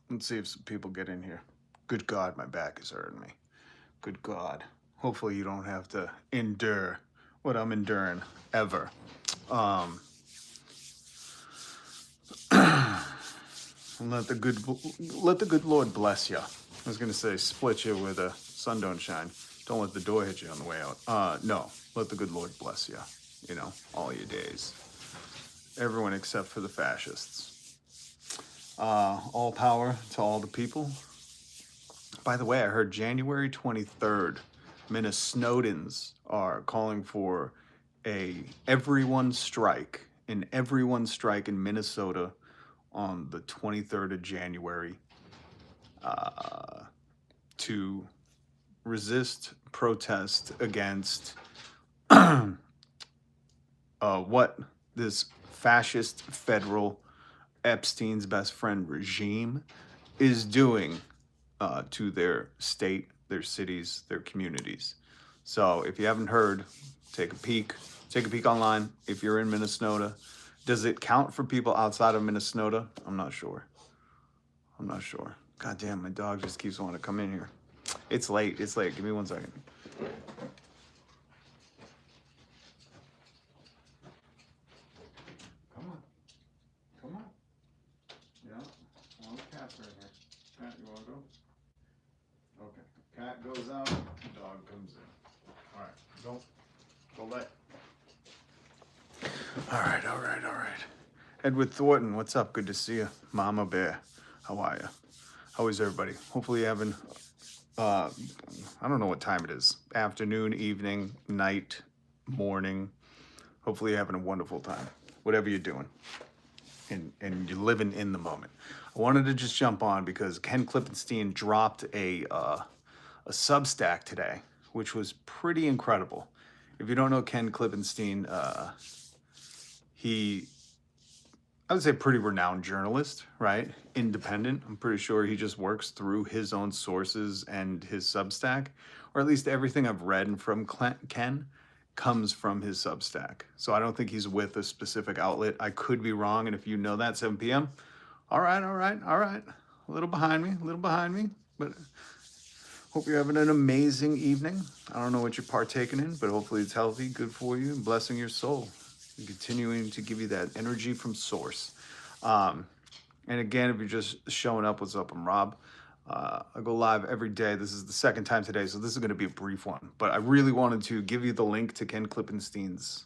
Let's see if some people get in here. Good God, my back is hurting me. Good God. Hopefully you don't have to endure what I'm enduring ever. Um, and let the good Lord bless you. I was gonna say split you where the sun don't shine. Don't let the door hit you on the way out. No, let the good Lord bless you. You know, all your days. Everyone except for the fascists. All power to all the people. By the way, I heard January 23rd, Minnesotans are calling for everyone strike, in Minnesota on the 23rd of January to resist, protest against what this fascist federal Epstein's best friend regime is doing to their state, their cities, their communities. So if you haven't heard, take a peek. Take a peek online. If you're in Minnesota, does it count for people outside of Minnesota? I'm not sure. I'm not sure. God damn, my dog just keeps wanting to come in here. It's late. It's late. Give me 1 second. Come on. Come on. Yeah. All the cats right here. Cat, you want to go? Okay. Cat goes out, dog comes in. All right. Go let. All right, all right, all right. Edward Thornton, what's up? Good to see you. Mama Bear, how are you? How is everybody? Hopefully you're having, I don't know what time it is. Afternoon, evening, night, morning. Hopefully you're having a wonderful time. Whatever you're doing. And you're living in the moment. I wanted to just jump on because Ken Klippenstein dropped a Substack today, which was pretty incredible. If you don't know Ken Klippenstein, I would say pretty renowned journalist, right? Independent. I'm pretty sure he just works through his own sources and his Substack, or at least everything I've read from Ken comes from his Substack. So I don't think he's with a specific outlet. I could be wrong, and if you know that, 7 p.m. All right, all right, all right. A little behind me, but hope you're having an amazing evening. I don't know what you're partaking in, but hopefully it's healthy, good for you, and blessing your soul, and continuing to give you that energy from source. And again, if you're just showing up, what's up? I'm Rob. I go live every day. This is the second time today, so this is going to be a brief one. But I really wanted to give you the link to Ken Klippenstein's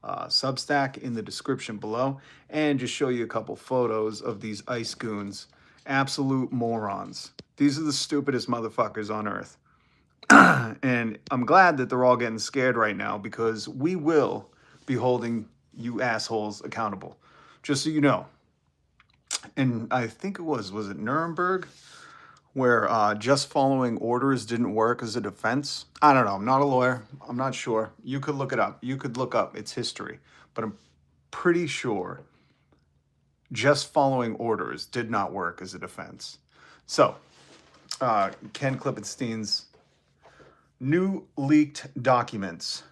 Substack in the description below, and just show you a couple photos of these ice goons. Absolute morons. These are the stupidest motherfuckers on earth. And I'm glad that they're all getting scared right now because we will be holding you assholes accountable. Just so you know. And I think it was it Nuremberg? Where just following orders didn't work as a defense. I don't know. I'm not a lawyer. I'm not sure. You could look it up. You could look up its history. But I'm pretty sure just following orders did not work as a defense. So, Ken Klippenstein's new leaked documents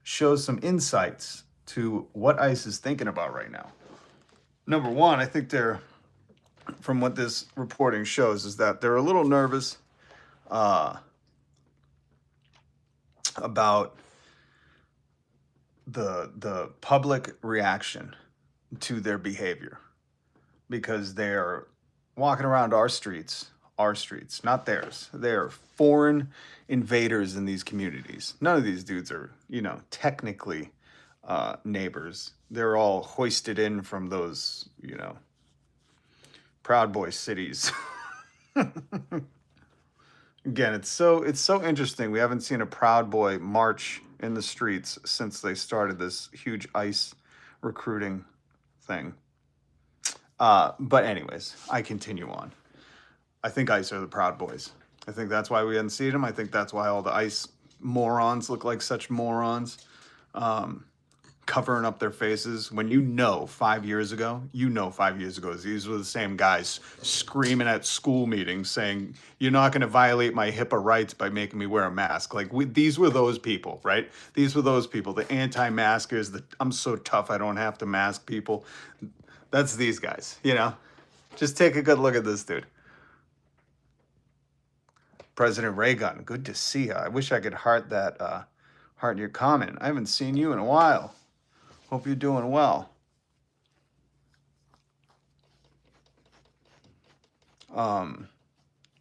shows some insights to what ICE is thinking about right now. Number one, I think from what this reporting shows, is that they're a little nervous about the public reaction to their behavior, because they're walking around our streets, not theirs. They're foreign invaders in these communities. None of these dudes are, technically neighbors. They're all hoisted in from those, Proud Boy cities. Again, it's so interesting. We haven't seen a Proud Boy march in the streets since they started this huge ICE recruiting thing. But anyways, I continue on. I think ICE are the Proud Boys. I think that's why we hadn't seen them. I think that's why all the ICE morons look like such morons. Covering up their faces when 5 years ago, these were the same guys screaming at school meetings saying, you're not going to violate my HIPAA rights by making me wear a mask. Like, these were those people, right? These were those people, the anti-maskers, I'm so tough I don't have to mask people. That's these guys, Just take a good look at this dude. President Reagan, good to see you. I wish I could heart your comment. I haven't seen you in a while. Hope you're doing well.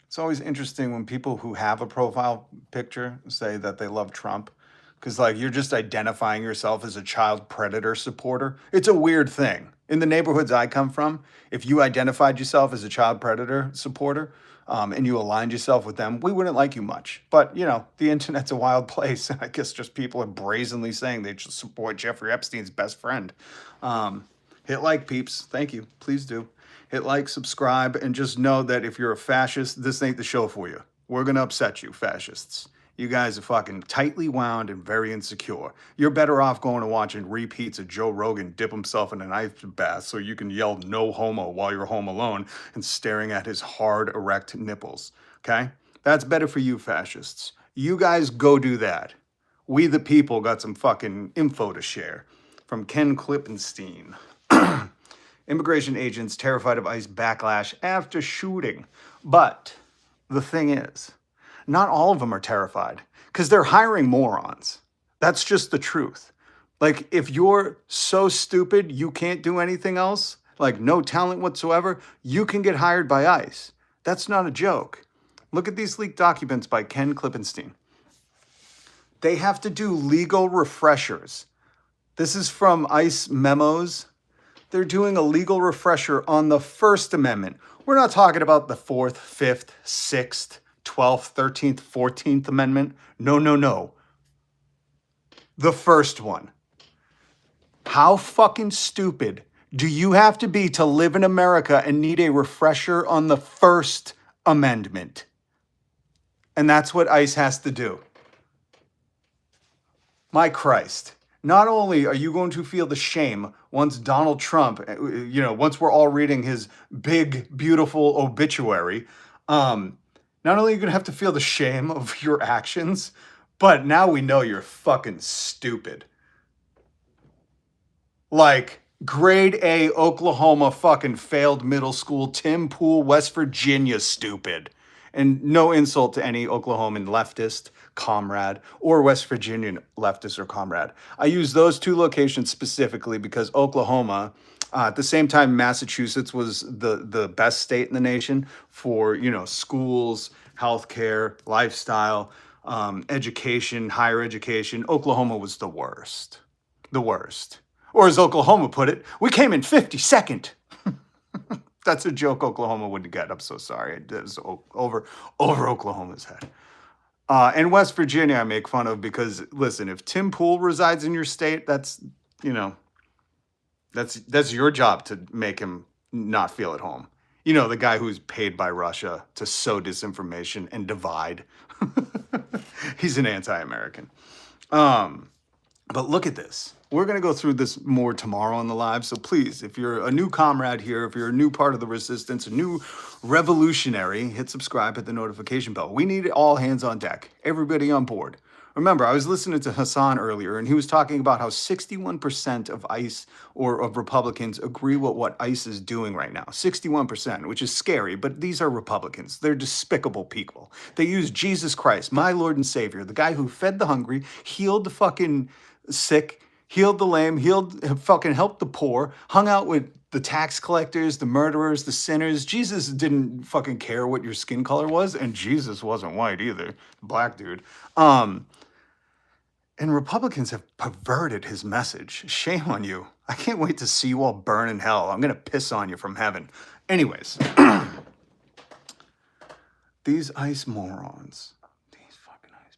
It's always interesting when people who have a profile picture say that they love Trump, because like you're just identifying yourself as a child predator supporter. It's a weird thing. In the neighborhoods I come from, if you identified yourself as a child predator supporter, and you aligned yourself with them, we wouldn't like you much. But you know, the internet's a wild place. I guess just people are brazenly saying they just support Jeffrey Epstein's best friend. Hit like, peeps. Thank you. Please do. Hit like, subscribe, and just know that if you're a fascist, this ain't the show for you. We're going to upset you, fascists. You guys are fucking tightly wound and very insecure. You're better off going and watching repeats of Joe Rogan dip himself in an ice bath so you can yell no homo while you're home alone and staring at his hard, erect nipples. Okay? That's better for you, fascists. You guys go do that. We the people got some fucking info to share. From Ken Klippenstein. Immigration agents terrified of ICE backlash after shooting. But the thing is, not all of them are terrified because they're hiring morons. That's just the truth. Like, if you're so stupid you can't do anything else, like no talent whatsoever, you can get hired by ICE. That's not a joke. Look at these leaked documents by Ken Klippenstein. They have to do legal refreshers. This is from ICE memos. They're doing a legal refresher on the First Amendment. We're not talking about the 4th, 5th, 6th, 12th, 13th, 14th Amendment. No, no, no. The first one. How fucking stupid do you have to be to live in America and need a refresher on the First Amendment? And that's what ICE has to do. My Christ. Not only are you going to feel the shame once Donald Trump, once we're all reading his big, beautiful obituary, not only are you going to have to feel the shame of your actions, but now we know you're fucking stupid. Like, grade A Oklahoma fucking failed middle school, Tim Pool, West Virginia stupid. And no insult to any Oklahoman leftist, comrade, or West Virginian leftist or comrade. I use those two locations specifically because Oklahoma, at the same time Massachusetts was the best state in the nation for, schools, healthcare, lifestyle, education, higher education. Oklahoma was the worst. The worst. Or as Oklahoma put it, we came in 52nd. That's a joke Oklahoma wouldn't get. I'm so sorry. It was over Oklahoma's head. And West Virginia I make fun of because, listen, if Tim Pool resides in your state, that's your job to make him not feel at home. The guy who's paid by Russia to sow disinformation and divide. He's an anti-American. But look at this. We're going to go through this more tomorrow on the live. So please, if you're a new comrade here, if you're a new part of the resistance, a new revolutionary, hit subscribe, hit the notification bell. We need all hands on deck. Everybody on board. Remember, I was listening to Hassan earlier, and he was talking about how 61% of ICE or of Republicans agree with what ICE is doing right now. 61%, which is scary, but these are Republicans. They're despicable people. They use Jesus Christ, my Lord and Savior, the guy who fed the hungry, healed the fucking sick, healed the lame, fucking helped the poor, hung out with the tax collectors, the murderers, the sinners. Jesus didn't fucking care what your skin color was, and Jesus wasn't white either, black dude. And Republicans have perverted his message. Shame on you. I can't wait to see you all burn in hell. I'm going to piss on you from heaven. Anyways. These ICE morons. These fucking ICE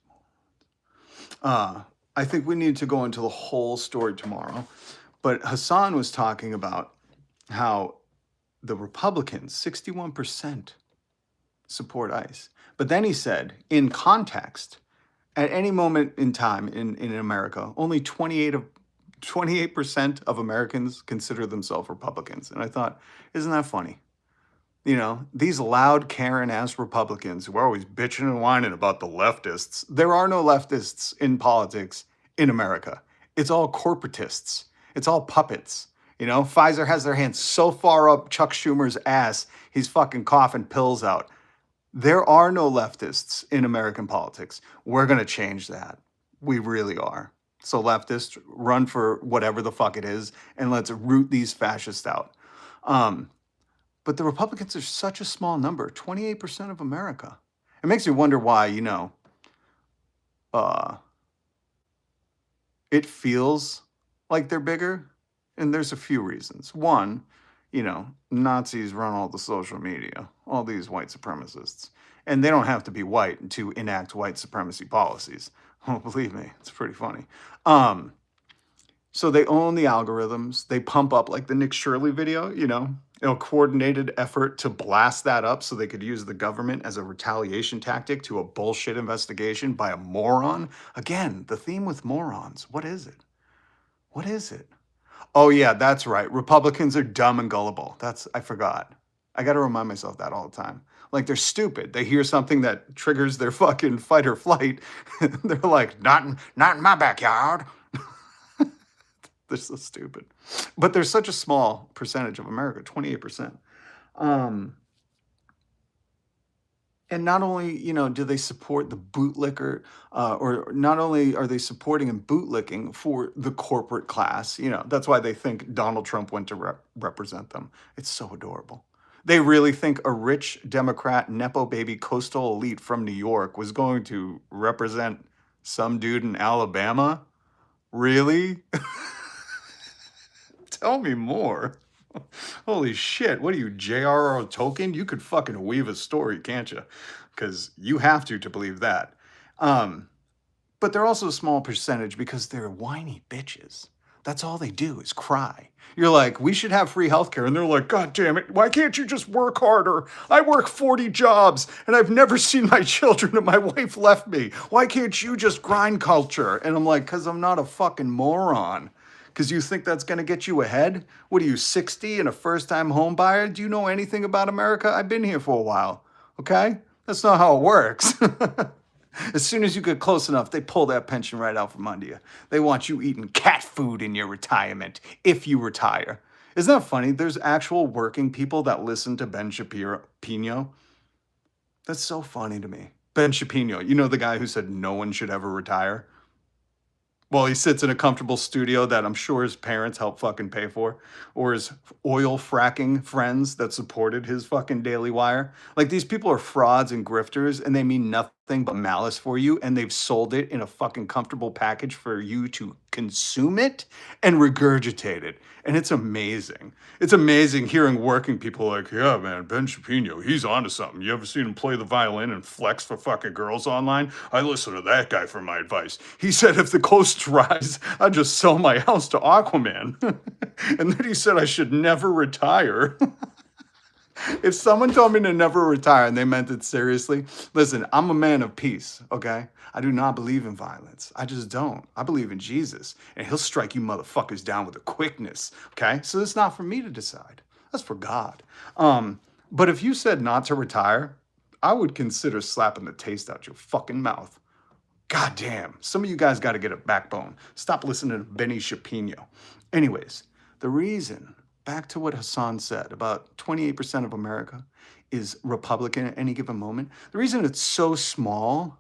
morons. I think we need to go into the whole story tomorrow. But Hassan was talking about how the Republicans, 61%, support ICE. But then he said, in context, at any moment in time in America, only 28% of Americans consider themselves Republicans. And I thought, isn't that funny? These loud Karen-ass Republicans who are always bitching and whining about the leftists. There are no leftists in politics in America. It's all corporatists. It's all puppets. Pfizer has their hands so far up Chuck Schumer's ass, he's fucking coughing pills out. There are no leftists in American politics. We're going to change that. We really are. So, leftists, run for whatever the fuck it is, and let's root these fascists out. Um, but the Republicans are such a small number, 28% of America. It makes me wonder why, uh, it feels like they're bigger. And there's a few reasons. One, Nazis run all the social media, all these white supremacists. And they don't have to be white to enact white supremacy policies. Oh, believe me, it's pretty funny. Um, so they own the algorithms. They pump up like the Nick Shirley video, a coordinated effort to blast that up so they could use the government as a retaliation tactic to a bullshit investigation by a moron. Again, the theme with morons. What is it? What is it? Oh yeah, that's right. Republicans are dumb and gullible. I forgot. I got to remind myself that all the time. Like they're stupid. They hear something that triggers their fucking fight or flight. They're like, not in my backyard. They're so stupid. But there's such a small percentage of America, 28%. Um, and not only, do they support the bootlicker, or not only are they supporting and bootlicking for the corporate class, that's why they think Donald Trump went to represent them. It's so adorable. They really think a rich Democrat, Nepo baby coastal elite from New York was going to represent some dude in Alabama? Really? Tell me more. Holy shit, what are you, J.R.R. Tolkien? You could fucking weave a story, can't you? Because you have to believe that. Um, but they're also a small percentage because they're whiny bitches. That's all they do is cry. You're like, we should have free healthcare. And they're like, God damn it, why can't you just work harder? I work 40 jobs and I've never seen my children and my wife left me. Why can't you just grind culture? And I'm like, because I'm not a fucking moron. Because you think that's going to get you ahead? What are you, 60 and a first-time home buyer? Do you know anything about America? I've been here for a while, okay? That's not how it works. As soon as you get close enough, they pull that pension right out from under you. They want you eating cat food in your retirement, if you retire. Isn't that funny? There's actual working people that listen to Ben Shapiro. That's so funny to me. Ben Shapiro, the guy who said no one should ever retire? Well, he sits in a comfortable studio that I'm sure his parents helped fucking pay for, or his oil fracking friends that supported his fucking Daily Wire. Like these people are frauds and grifters, and they mean nothing but malice for you, and they've sold it in a fucking comfortable package for you to consume it and regurgitate it. And it's amazing. It's amazing hearing working people like, yeah, man, Ben Shapiro, he's onto something. You ever seen him play the violin and flex for fucking girls online? I listen to that guy for my advice. He said if the coasts rise, I'd just sell my house to Aquaman. And then he said I should never retire. If someone told me to never retire and they meant it seriously, listen, I'm a man of peace, okay? I do not believe in violence. I just don't. I believe in Jesus, and he'll strike you motherfuckers down with a quickness, okay? So it's not for me to decide. That's for God. But if you said not to retire, I would consider slapping the taste out your fucking mouth. God damn, some of you guys got to get a backbone. Stop listening to Benny Shapiro. Anyways, the reason, back to what Hassan said, about 28% of America is Republican at any given moment. The reason it's so small,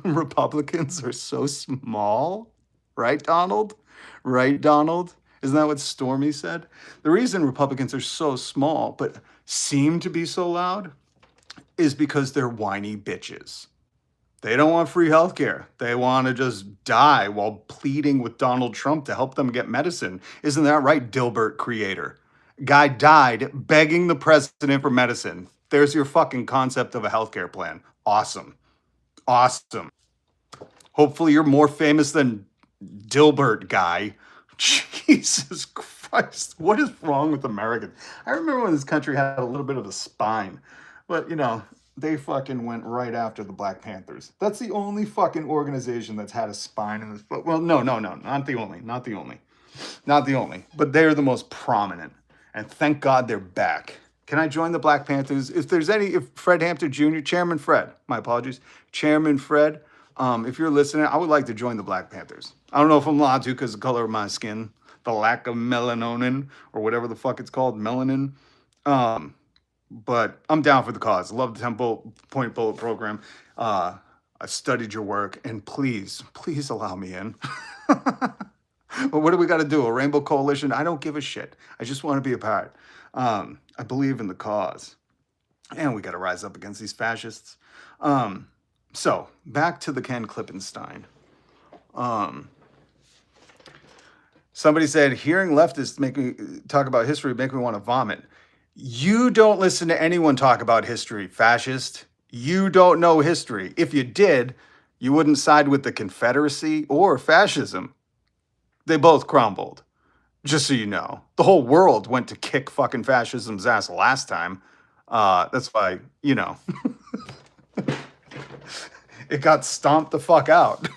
Republicans are so small, right, Donald? Right, Donald? Isn't that what Stormy said? The reason Republicans are so small but seem to be so loud is because they're whiny bitches. They don't want free healthcare. They want to just die while pleading with Donald Trump to help them get medicine. Isn't that right, Dilbert creator? Guy died begging the president for medicine. There's your fucking concept of a healthcare plan. Awesome. Awesome. Hopefully you're more famous than Dilbert guy. Jesus Christ. What is wrong with Americans? I remember when this country had a little bit of a spine. But, they fucking went right after the Black Panthers. That's the only fucking organization that's had a spine in this. Well, no, not the only. But they're the most prominent. And thank God they're back. Can I join the Black Panthers? If Fred Hampton Jr., Chairman Fred, my apologies, Chairman Fred, if you're listening, I would like to join the Black Panthers. I don't know if I'm allowed to because of the color of my skin. the lack of melatonin or whatever the fuck it's called, melanin. Um, but I'm down for the cause. Love the 10 point bullet program. I studied your work, and please, please allow me in. But what do we got to do? A rainbow coalition? I don't give a shit. I just want to be a part. I believe in the cause, and we got to rise up against these fascists. So back to the Ken Klippenstein. Somebody said hearing leftists make me talk about history make me want to vomit. You don't listen to anyone talk about history, fascist. You don't know history. If you did, you wouldn't side with the Confederacy or fascism. They both crumbled. Just so you know, the whole world went to kick fucking fascism's ass last time. That's why, it got stomped the fuck out.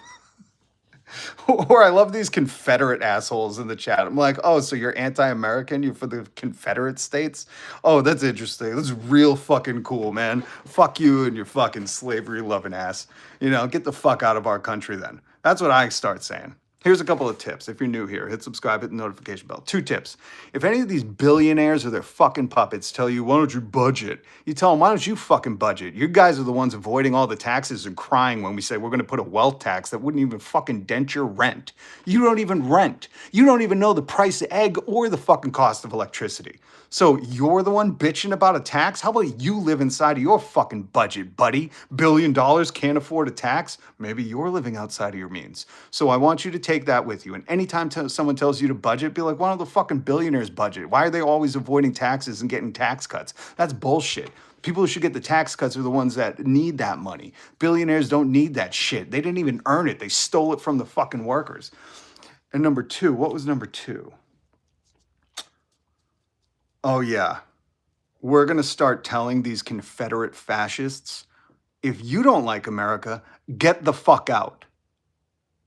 Or I love these Confederate assholes in the chat. I'm like, oh, so you're anti-American? You're for the Confederate States? Oh, that's interesting. That's real fucking cool, man. Fuck you and your fucking slavery-loving ass. Get the fuck out of our country then. That's what I start saying. Here's a couple of tips. If you're new here, hit subscribe, hit the notification bell. 2 tips. If any of these billionaires or their fucking puppets tell you, why don't you budget? You tell them, why don't you fucking budget? You guys are the ones avoiding all the taxes and crying when we say we're going to put a wealth tax that wouldn't even fucking dent your rent. You don't even rent. You don't even know the price of egg or the fucking cost of electricity. So you're the one bitching about a tax? How about you live inside of your fucking budget, buddy? $1 billion, can't afford a tax? Maybe you're living outside of your means. So I want you to take that with you. And anytime someone tells you to budget, be like, why don't the fucking billionaires budget? Why are they always avoiding taxes and getting tax cuts? That's bullshit. People who should get the tax cuts are the ones that need that money. Billionaires don't need that shit. They didn't even earn it. They stole it from the fucking workers. And number 2, what was number 2? Oh, yeah. We're going to start telling these Confederate fascists, if you don't like America, get the fuck out.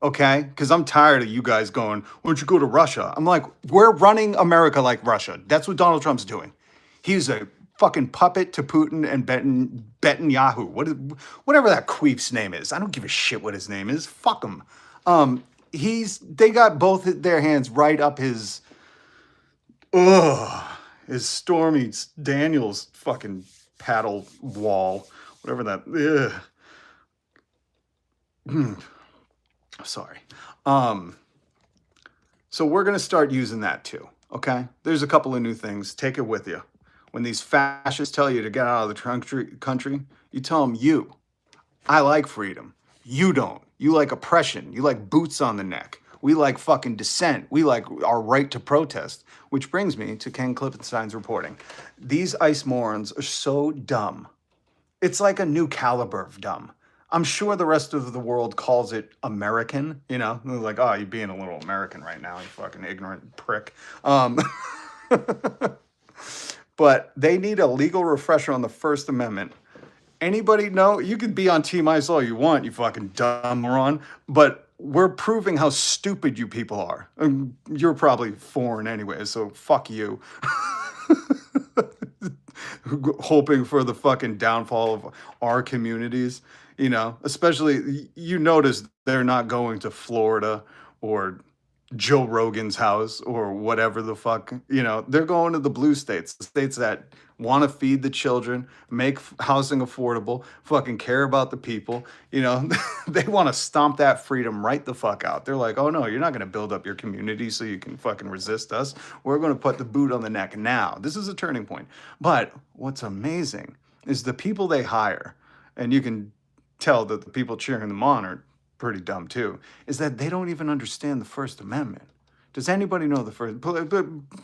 Okay? Because I'm tired of you guys going, why don't you go to Russia? I'm like, we're running America like Russia. That's what Donald Trump's doing. He's a fucking puppet to Putin and Netanyahu. Whatever that queef's name is. I don't give a shit what his name is. Fuck him. They got both their hands right up his Stormy Daniels fucking paddle wall, whatever that. Sorry. So we're gonna start using that too. Okay. There's a couple of new things. Take it with you. When these fascists tell you to get out of the country, you tell them I like freedom. You don't. You like oppression. You like boots on the neck. We like fucking dissent. We like our right to protest. Which brings me to Ken Klippenstein's reporting. These ICE morons are so dumb. It's like a new caliber of dumb. I'm sure the rest of the world calls it American. They're like, oh, you're being a little American right now, you fucking ignorant prick. But they need a legal refresher on the First Amendment. Anybody know? You could be on Team ICE all you want, you fucking dumb moron. But we're proving how stupid you people are. You're probably foreign anyway, so fuck you. Hoping for the fucking downfall of our communities, especially you notice they're not going to Florida or Joe Rogan's house or whatever the fuck, they're going to the blue states, the states that want to feed the children, make housing affordable, fucking care about the people, they want to stomp that freedom right the fuck out. They're like, oh no, you're not going to build up your community so you can fucking resist us. We're going to put the boot on the neck now. This is a turning point. But what's amazing is the people they hire, and you can tell that the people cheering them on are pretty dumb too, is that they don't even understand the First Amendment. Does anybody know the First?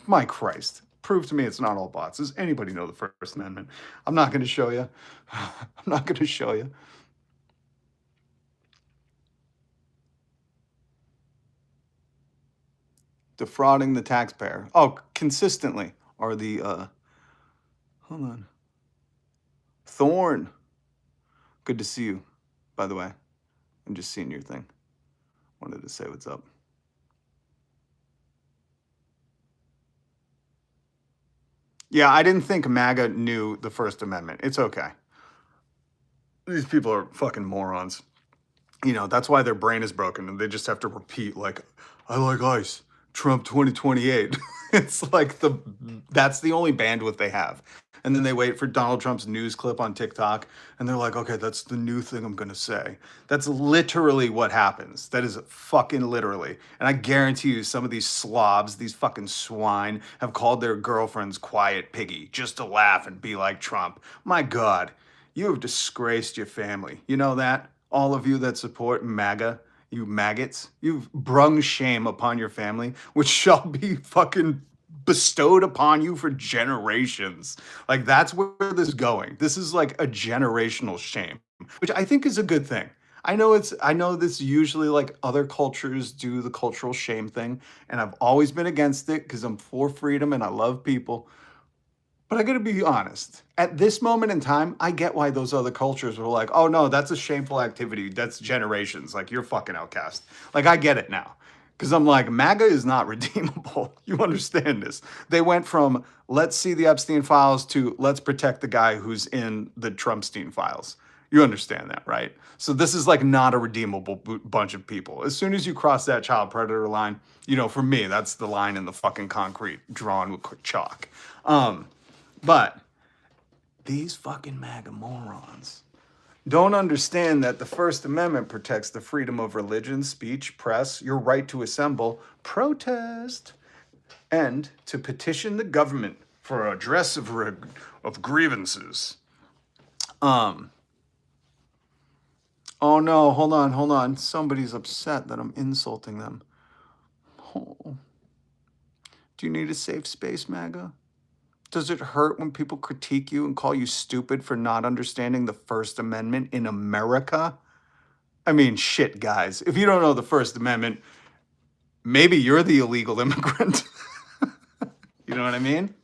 My Christ, prove to me it's not all bots. Does anybody know the First Amendment? I'm not going to show you. I'm not going to show you. Defrauding the taxpayer. Oh, consistently are the, hold on. Thorn. Good to see you, by the way. I'm just seeing your thing. Wanted to say what's up. Yeah, I didn't think MAGA knew the First Amendment. It's okay. These people are fucking morons. That's why their brain is broken and they just have to repeat, like, I like ice. Trump 2028. It's like that's the only bandwidth they have. And then they wait for Donald Trump's news clip on TikTok and they're like, okay, that's the new thing I'm gonna say. That's literally what happens. That is fucking literally. And I guarantee you some of these slobs, these fucking swine, have called their girlfriends quiet piggy just to laugh and be like Trump. My God, you have disgraced your family. You know that? All of you that support MAGA, you maggots, you've brung shame upon your family, which shall be fucking bestowed upon you for generations. Like that's where this is going. This is like a generational shame, which I think is a good thing. I know this usually like other cultures do the cultural shame thing, and I've always been against it because I'm for freedom and I love people. But I gotta be honest. At this moment in time, I get why those other cultures were like, oh no, that's a shameful activity. That's generations. Like, you're fucking outcast. Like, I get it now. Because I'm like, MAGA is not redeemable. You understand this. They went from let's see the Epstein files to let's protect the guy who's in the Trumpstein files. You understand that, right? So this is like not a redeemable bunch of people. As soon as you cross that child predator line, you know, for me, that's the line in the fucking concrete drawn with chalk. But these fucking MAGA morons don't understand that the First Amendment protects the freedom of religion, speech, press, your right to assemble, protest, and to petition the government for a redress of grievances. Oh no, hold on. Somebody's upset that I'm insulting them. Oh. Do you need a safe space, MAGA? Does it hurt when people critique you and call you stupid for not understanding the First Amendment in America? I mean, shit, guys. If you don't know the First Amendment, maybe you're the illegal immigrant. You know what I mean?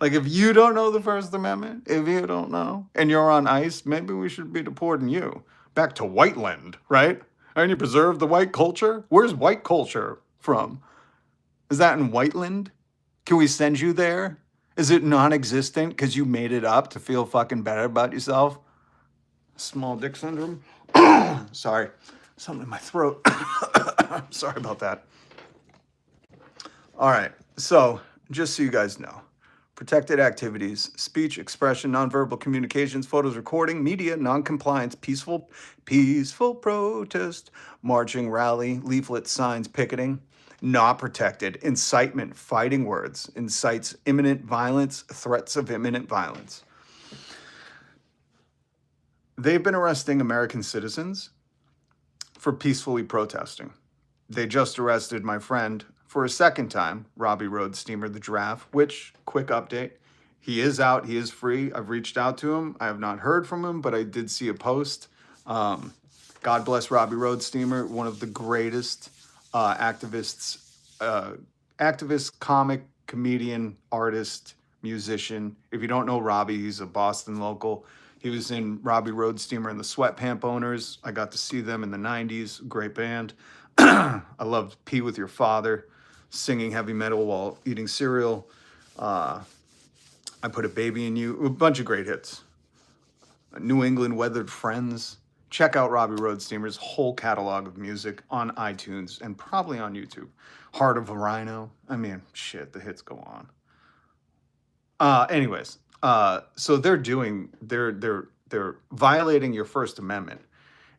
Like, if you don't know the First Amendment, if you don't know, and you're on ice, maybe we should be deporting you back to Whiteland, right? And you preserve the white culture? Where's white culture from? Is that in Whiteland? Can we send you there? Is it non-existent because you made it up to feel fucking better about yourself? Small dick syndrome? Sorry, something in my throat. Sorry about that. All right, so just so you guys know, protected activities, speech, expression, nonverbal communications, photos, recording, media, non-compliance, peaceful protest, marching, rally, leaflet, signs, picketing, not protected. Incitement, fighting words, incites imminent violence, threats of imminent violence. They've been arresting American citizens for peacefully protesting. They just arrested my friend for a second time, Robbie Road Steamer, the giraffe, which, quick update, he is out, he is free. I've reached out to him. I have not heard from him, but I did see a post. God bless Robbie Road Steamer, one of the greatest activist, comic, comedian, artist, musician. If you don't know Robbie, he's a Boston local. He was in Robbie Road Steamer and the Sweatpamp Owners. I got to see them in the 90s. Great band. I loved Pee with Your Father, singing heavy metal while eating cereal. I Put a Baby in You. A bunch of great hits. New England Weathered Friends. Check out Robbie Road Steamer's whole catalog of music on iTunes and probably on YouTube. Heart of a Rhino. I mean, shit, the hits go on. Anyways, so they're violating your First Amendment.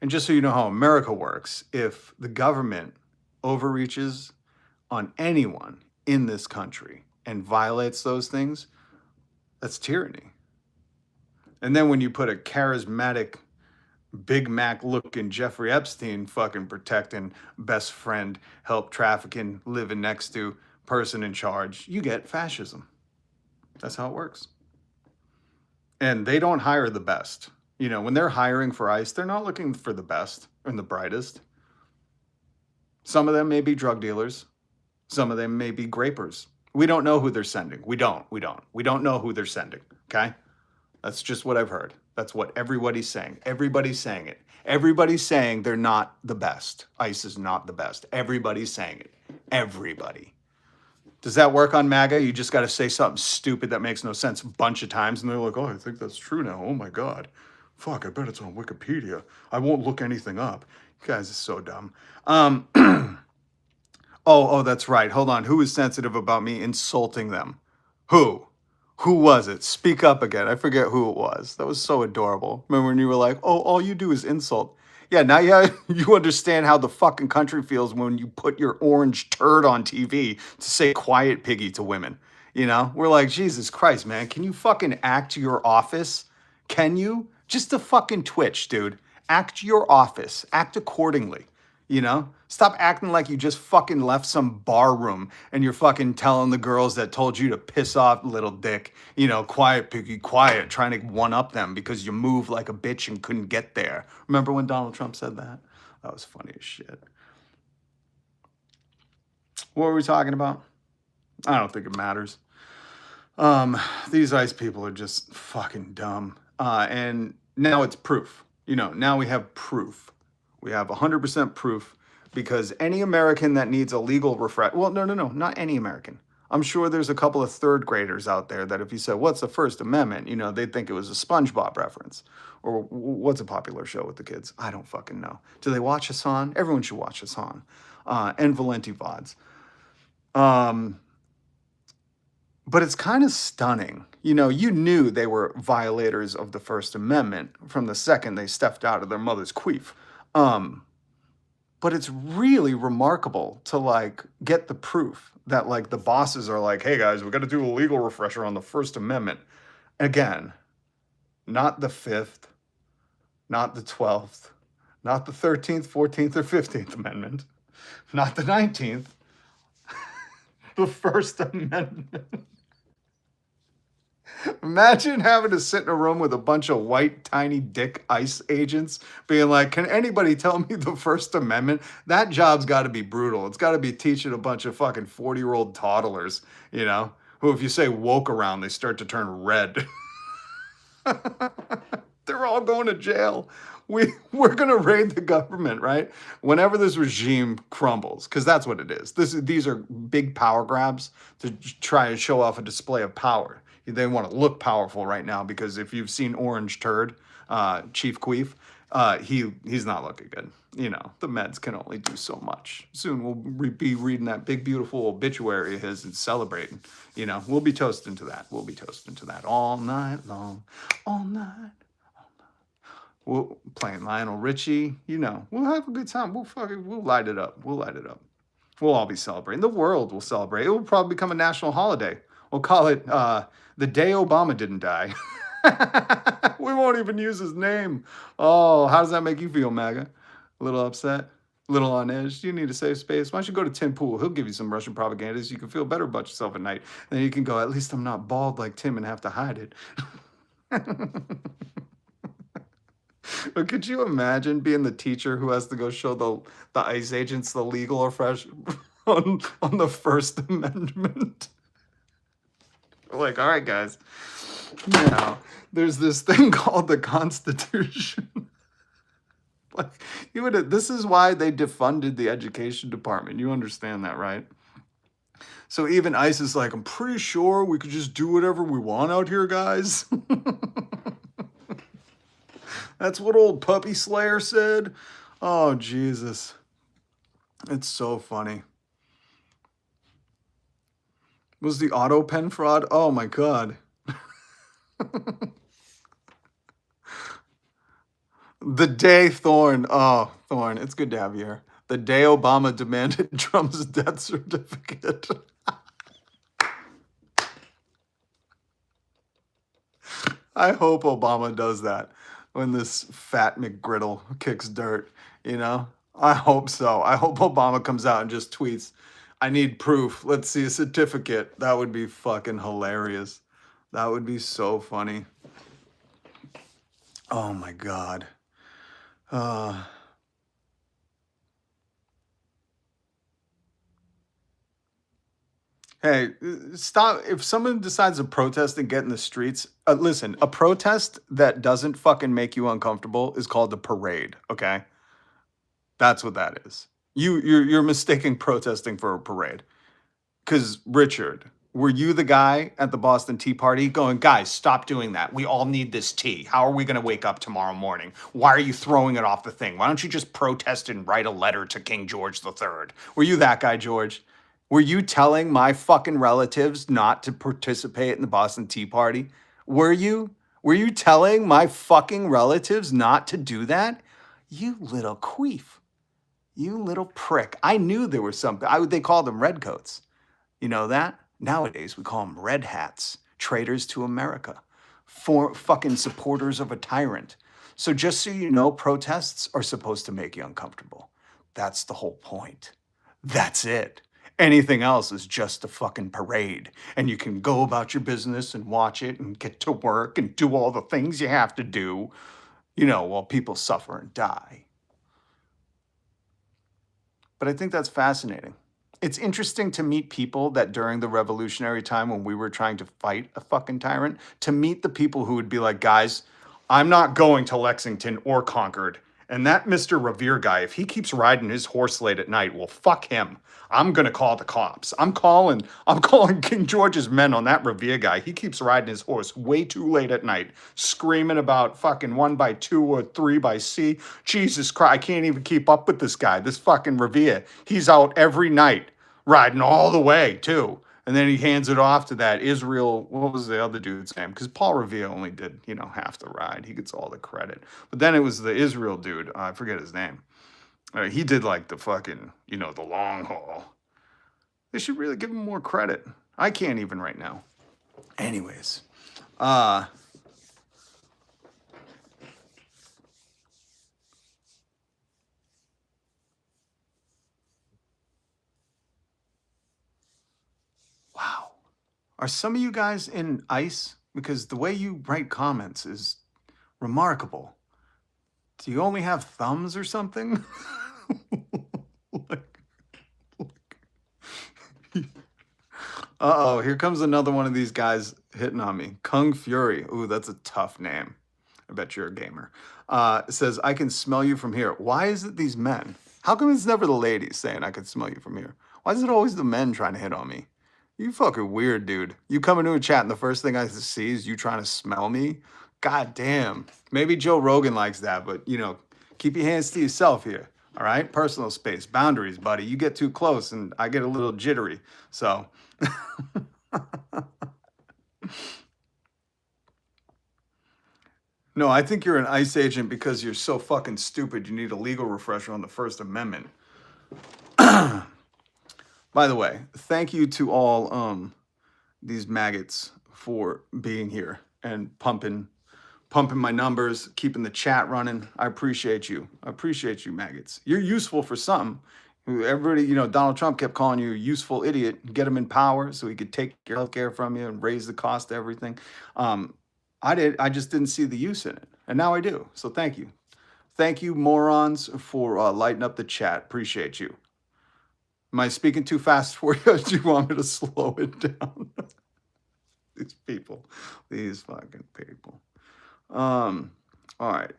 And just so you know how America works, if the government overreaches on anyone in this country and violates those things, that's tyranny. And then when you put a charismatic Big Mac looking Jeffrey Epstein fucking protecting best friend, help trafficking, living next to person in charge, you get fascism. That's how it works. And they don't hire the best. You know, when they're hiring for ICE, they're not looking for the best and the brightest. Some of them may be drug dealers. Some of them may be grapers. We don't know who they're sending. We don't know who they're sending, okay? That's just what I've heard. That's what everybody's saying. Everybody's saying it. Everybody's saying they're not the best. ICE is not the best. Everybody's saying it. Everybody. Does that work on MAGA? You just got to say something stupid that makes no sense a bunch of times, and they're like, oh, I think that's true now. Oh, my God. Fuck, I bet it's on Wikipedia. I won't look anything up. You guys are so dumb. Oh, that's right. Hold on. Who was sensitive about me insulting them? Who? Who was it? Speak up again. I forget who it was. That was so adorable. Remember when you were like, "Oh, all you do is insult." Yeah, now you understand how the fucking country feels when you put your orange turd on TV to say quiet piggy to women. You know? We're like, "Jesus Christ, man. Can you fucking act your office? Can you? Just a fucking twitch, dude. Act your office. Act accordingly." You know? Stop acting like you just fucking left some bar room and you're fucking telling the girls that told you to piss off, little dick. You know, quiet, piggy, quiet, trying to one up them because you moved like a bitch and couldn't get there. Remember when Donald Trump said that? That was funny as shit. What were we talking about? I don't think it matters. These ICE people are just fucking dumb. And now it's proof. You know, now we have proof. We have 100% proof because any American that needs a legal refresh, well, no, not any American. I'm sure there's a couple of third graders out there that if you said, what's the First Amendment? You know, they'd think it was a SpongeBob reference. Or what's a popular show with the kids? I don't fucking know. Do they watch Hassan? Everyone should watch Hassan. And Valenti VODs. But it's kind of stunning. You know, you knew they were violators of the First Amendment from the second they stepped out of their mother's queef. But it's really remarkable to like get the proof that like the bosses are like, hey guys, we got to do a legal refresher on the First Amendment. Again, not the 5th, not the 12th, not the 13th, 14th, or 15th Amendment, not the 19th, the First Amendment. Imagine having to sit in a room with a bunch of white, tiny dick ICE agents being like, can anybody tell me the First Amendment? That job's got to be brutal. It's got to be teaching a bunch of fucking 40-year-old toddlers, you know, who if you say woke around, they start to turn red. They're all going to jail. We're going to raid the government, right? Whenever this regime crumbles, because that's what it is. These are big power grabs to try and show off a display of power. They want to look powerful right now because if you've seen Orange Turd, Chief Queef, he's not looking good. You know, the meds can only do so much. Soon we'll be reading that big, beautiful obituary of his and celebrating. You know, we'll be toasting to that. We'll be toasting to that all night long, all night. We'll playing Lionel Richie. You know, we'll have a good time. We'll light it up. We'll light it up. We'll all be celebrating. The world will celebrate. It will probably become a national holiday. We'll call it the day Obama didn't die. We won't even use his name. Oh, how does that make you feel, MAGA? A little upset? A little on edge? You need a safe space? Why don't you go to Tim Pool? He'll give you some Russian propaganda so you can feel better about yourself at night. And then you can go, at least I'm not bald like Tim and have to hide it. But could you imagine being the teacher who has to go show the ICE agents the legal refresh on the First Amendment? Like, all right, guys, now there's this thing called the Constitution. Like, this is why they defunded the education department. You understand that, right? So even ICE is like, I'm pretty sure we could just do whatever we want out here, guys. That's what old Puppy Slayer said. Oh, Jesus. It's so funny. Was the auto pen fraud? Oh my God. The day Thorne. Oh, Thorne, it's good to have you here. The day Obama demanded Trump's death certificate. I hope Obama does that when this fat McGriddle kicks dirt, you know? I hope so. I hope Obama comes out and just tweets, I need proof. Let's see a certificate. That would be fucking hilarious. That would be so funny. Oh my God. Hey, stop. If someone decides to protest and get in the streets, listen, a protest that doesn't fucking make you uncomfortable is called a parade, okay? That's what that is. You're mistaking protesting for a parade. Because, Richard, Were you the guy at the Boston Tea Party going, guys, stop doing that. We all need this tea. How are we going to wake up tomorrow morning? Why are you throwing it off the thing? Why don't you just protest and write a letter to King George III? Were you that guy, George? Were you telling my fucking relatives not to participate in the Boston Tea Party? Were you? Were you telling my fucking relatives not to do that? You little queef. You little prick. I knew there was something. They called them redcoats. You know that? Nowadays, we call them red hats, traitors to America, for fucking supporters of a tyrant. So just so you know, protests are supposed to make you uncomfortable. That's the whole point. That's it. Anything else is just a fucking parade. And you can go about your business and watch it and get to work and do all the things you have to do, you know, while people suffer and die. But I think that's fascinating. It's interesting to meet people that during the revolutionary time when we were trying to fight a fucking tyrant, to meet the people who would be like, guys, I'm not going to Lexington or Concord. And that Mr. Revere guy, if he keeps riding his horse late at night, well, fuck him. I'm gonna call the cops. I'm calling King George's men on that Revere guy. He keeps riding his horse way too late at night, screaming about fucking 1 by 2 or 3 by C. Jesus Christ, I can't even keep up with this guy. This fucking Revere. He's out every night, riding all the way too. And then he hands it off to that Israel, what was the other dude's name? Because Paul Revere only did, you know, half the ride. He gets all the credit. But then it was the Israel dude. I forget his name. He did like the fucking, you know, the long haul. They should really give him more credit. I can't even right now. Anyways. Wow. Are some of you guys in ICE? Because the way you write comments is remarkable. Do you only have thumbs or something? Uh-oh, here comes another one of these guys hitting on me. Kung Fury. Ooh, that's a tough name. I bet you're a gamer. It says, I can smell you from here. Why is it these men? How come it's never the ladies saying I can smell you from here? Why is it always the men trying to hit on me? You fucking weird, dude. You come into a chat and the first thing I see is you trying to smell me? God damn. Maybe Joe Rogan likes that, but, you know, keep your hands to yourself here. All right? Personal space, boundaries, buddy. You get too close and I get a little jittery. So... No, I think you're an ICE agent because you're so fucking stupid you need a legal refresher on the First Amendment. By the way, thank you to all these maggots for being here and pumping my numbers, keeping the chat running. I appreciate you. I appreciate you, maggots. You're useful for something. Everybody, you know, Donald Trump kept calling you a useful idiot, get him in power so he could take your healthcare from you and raise the cost of everything. I just didn't see the use in it. And now I do. So thank you. Thank you, morons, for lighting up the chat. Appreciate you. Am I speaking too fast for you? Do you want me to slow it down? These fucking people. All right.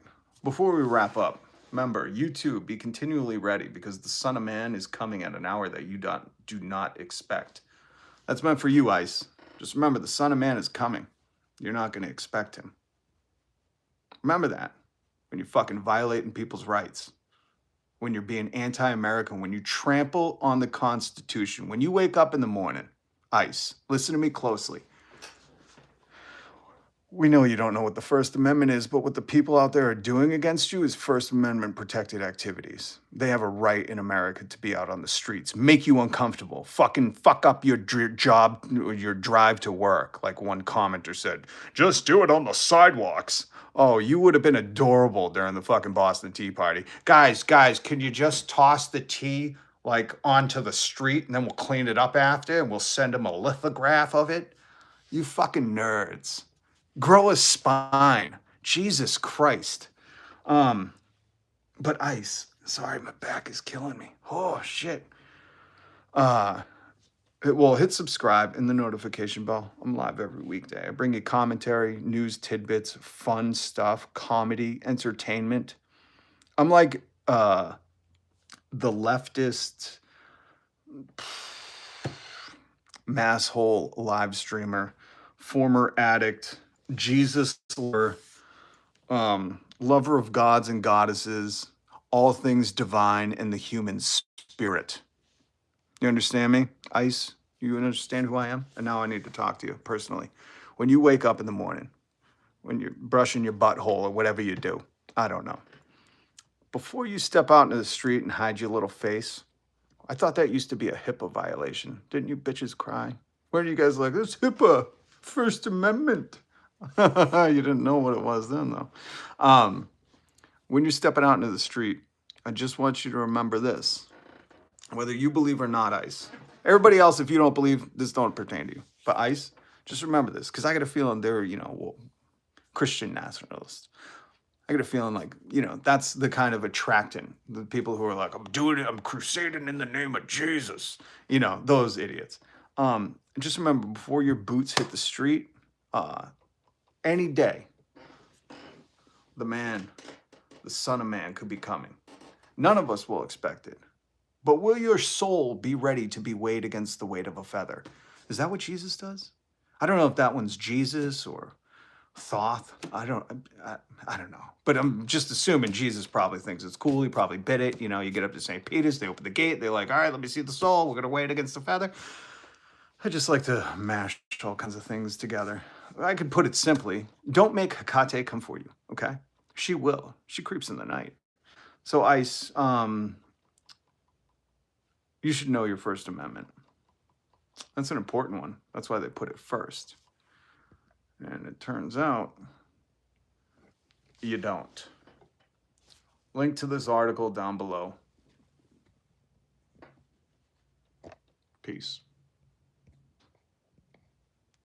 Before we wrap up, remember, YouTube, be continually ready because the Son of Man is coming at an hour that you do not expect. That's meant for you, ICE. Just remember, the Son of Man is coming. You're not going to expect him. Remember that when you're fucking violating people's rights, when you're being anti-American, when you trample on the Constitution, when you wake up in the morning, ICE, listen to me closely. We know you don't know what the First Amendment is, but what the people out there are doing against you is First Amendment protected activities. They have a right in America to be out on the streets, make you uncomfortable, fucking fuck up your job, your drive to work, like one commenter said. Just do it on the sidewalks. Oh, you would have been adorable during the fucking Boston Tea Party. Guys, can you just toss the tea like onto the street and then we'll clean it up after and we'll send them a lithograph of it? You fucking nerds. Grow a spine. Jesus Christ. But ICE, sorry, my back is killing me. Oh, shit. Well, hit subscribe and the notification bell. I'm live every weekday. I bring you commentary, news tidbits, fun stuff, comedy, entertainment. I'm like the leftist mass hole live streamer, former addict, Jesus lover, lover of gods and goddesses, all things divine and the human spirit. You understand me, Ice? You understand who I am? And now I need to talk to you personally. When you wake up in the morning, when you're brushing your butthole or whatever you do, I don't know. Before you step out into the street and hide your little face, I thought that used to be a HIPAA violation. Didn't you bitches cry? Where are you guys like, this HIPAA, First Amendment? You didn't know what it was then, though. When you're stepping out into the street, I just want you to remember this. Whether you believe or not, Ice. Everybody else, if you don't believe, this don't pertain to you. But Ice, just remember this, because I got a feeling they're, Christian nationalists. I get a feeling like, that's the kind of attracting the people who are like, I'm doing it, I'm crusading in the name of Jesus. Those idiots. Just remember, before your boots hit the street, any day, the Son of Man could be coming. None of us will expect it. But will your soul be ready to be weighed against the weight of a feather? Is that what Jesus does? I don't know if that one's Jesus or Thoth. I don't know. But I'm just assuming Jesus probably thinks it's cool. He probably bit it. You get up to St. Peter's, they open the gate. They're like, all right, let me see the soul. We're going to weigh it against the feather. I just like to mash all kinds of things together. I could put it simply. Don't make Hecate come for you, okay? She will. She creeps in the night. So, Ice, you should know your First Amendment. That's an important one. That's why they put it first. And it turns out you don't. Link to this article down below. Peace.